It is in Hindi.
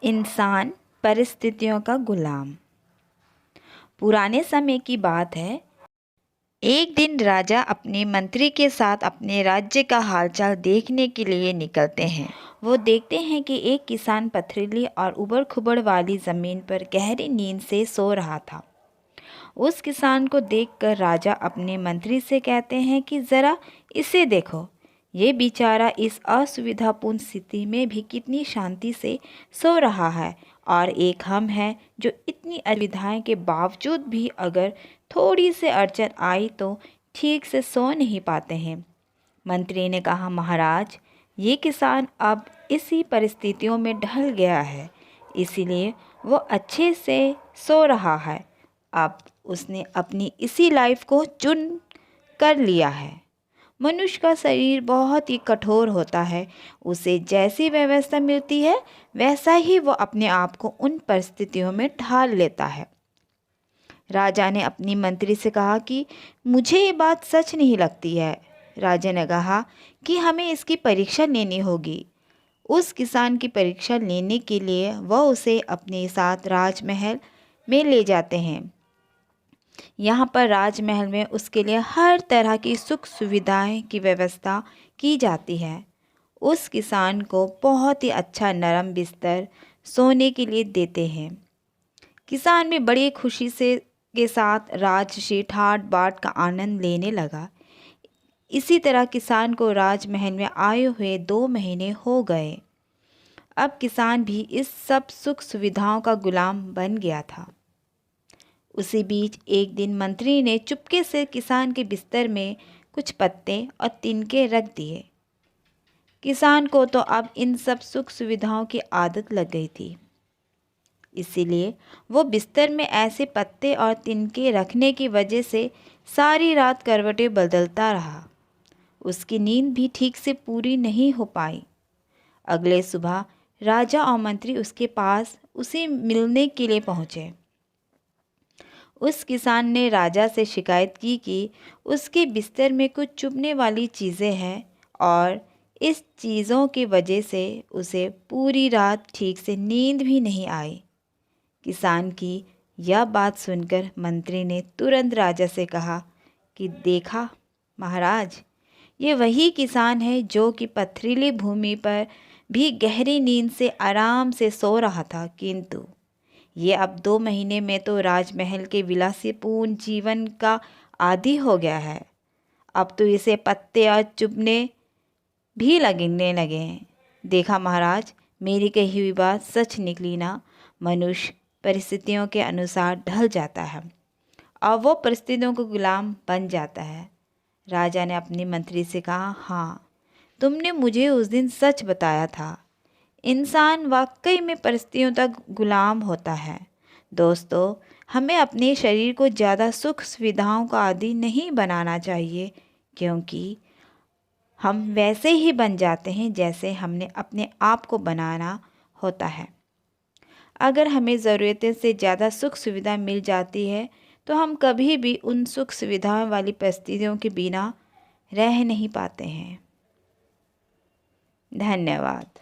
इंसान परिस्थितियों का गुलाम। पुराने समय की बात है। एक दिन राजा अपने मंत्री के साथ अपने राज्य का हालचाल देखने के लिए निकलते हैं। वो देखते हैं कि एक किसान पथरीली और उबड़-खुबड़ वाली ज़मीन पर गहरी नींद से सो रहा था। उस किसान को देखकर राजा अपने मंत्री से कहते हैं कि ज़रा इसे देखो, ये बेचारा इस असुविधापूर्ण स्थिति में भी कितनी शांति से सो रहा है, और एक हम हैं जो इतनी असुविधाएं के बावजूद भी अगर थोड़ी सी अड़चन आई तो ठीक से सो नहीं पाते हैं। मंत्री ने कहा, महाराज, ये किसान अब इसी परिस्थितियों में ढल गया है, इसीलिए वो अच्छे से सो रहा है। अब उसने अपनी इसी लाइफ को चुन कर लिया है। मनुष्य का शरीर बहुत ही कठोर होता है। उसे जैसी व्यवस्था मिलती है वैसा ही वो अपने आप को उन परिस्थितियों में ढाल लेता है। राजा ने अपनी मंत्री से कहा कि मुझे ये बात सच नहीं लगती है। राजा ने कहा कि हमें इसकी परीक्षा लेनी होगी। उस किसान की परीक्षा लेने के लिए वह उसे अपने साथ राजमहल में ले जाते हैं। यहाँ पर राजमहल में उसके लिए हर तरह की सुख सुविधाएं की व्यवस्था की जाती है। उस किसान को बहुत ही अच्छा नरम बिस्तर सोने के लिए देते हैं। किसान भी बड़ी खुशी से के साथ राजसी ठाट बाट का आनंद लेने लगा। इसी तरह किसान को राजमहल में आए हुए 2 महीने हो गए। अब किसान भी इस सब सुख सुविधाओं का गुलाम बन गया था। उसी बीच एक दिन मंत्री ने चुपके से किसान के बिस्तर में कुछ पत्ते और तिनके रख दिए। किसान को तो अब इन सब सुख सुविधाओं की आदत लग गई थी, इसीलिए वो बिस्तर में ऐसे पत्ते और तिनके रखने की वजह से सारी रात करवटें बदलता रहा। उसकी नींद भी ठीक से पूरी नहीं हो पाई। अगले सुबह राजा और मंत्री उसके पास उसे मिलने के लिए पहुँचे। उस किसान ने राजा से शिकायत की कि उसके बिस्तर में कुछ चुभने वाली चीज़ें हैं और इस चीज़ों की वजह से उसे पूरी रात ठीक से नींद भी नहीं आई। किसान की यह बात सुनकर मंत्री ने तुरंत राजा से कहा कि देखा महाराज, ये वही किसान है जो कि पथरीली भूमि पर भी गहरी नींद से आराम से सो रहा था, किंतु ये अब 2 महीने में तो राजमहल के विलासीपूर्ण जीवन का आदी हो गया है। अब तो इसे पत्ते और चुभने भी लगने लगे हैं। देखा महाराज, मेरी कही हुई बात सच निकली ना। मनुष्य परिस्थितियों के अनुसार ढल जाता है और वो परिस्थितियों को गुलाम बन जाता है। राजा ने अपने मंत्री से कहा, हाँ, तुमने मुझे उस दिन सच बताया था। इंसान वाकई में परिस्थितियों तक गुलाम होता है। दोस्तों, हमें अपने शरीर को ज़्यादा सुख सुविधाओं का आदी नहीं बनाना चाहिए, क्योंकि हम वैसे ही बन जाते हैं जैसे हमने अपने आप को बनाना होता है। अगर हमें ज़रूरत से ज़्यादा सुख सुविधा मिल जाती है तो हम कभी भी उन सुख सुविधाओं वाली परिस्थितियों के बिना रह नहीं पाते हैं। धन्यवाद।